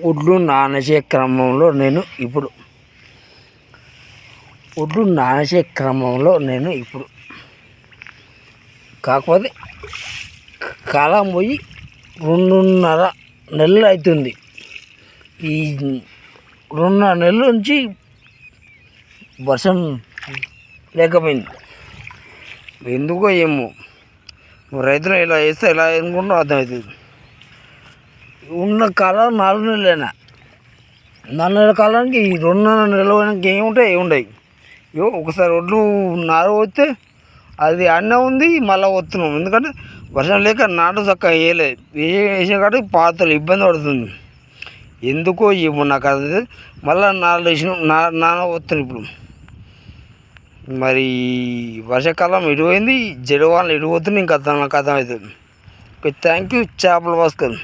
ఒడ్లు నానసే క్రమంలో నేను ఇప్పుడు కాకపోతే కాలం పోయి 2.5 నెలలు అవుతుంది. ఈ 2.5 నెలల నుంచి వర్షం లేకపోయింది. ఎందుకో ఏమో రైతులు ఇలా చేస్తే ఎలా అనుకుంటున్నా అర్థమవుతుంది. ఉన్న కాలం 4 నెలలైనా 4 నెలల కాలానికి 2.5 నెలలు పోయినాక ఏముంటాయి. ఒకసారి ఒడ్లు నారు పోతే అది అన్నే ఉంది, మళ్ళీ వస్తున్నాం. ఎందుకంటే వర్షం లేక నాటు చక్కగా వేయలేదు. వేసిన కాడికి పాతలు ఇబ్బంది పడుతుంది. ఎందుకో ఏమో నాకు అది మళ్ళీ నాన వస్తున్నాయి. ఇప్పుడు మరి వర్షాకాలం ఎటుపోయింది, జడవాళ్ళు ఎటుపోతుంది, ఇంకా నాకు అర్థమవుతుంది. ఓకే, థ్యాంక్ యూ చేపల భాస్కర్.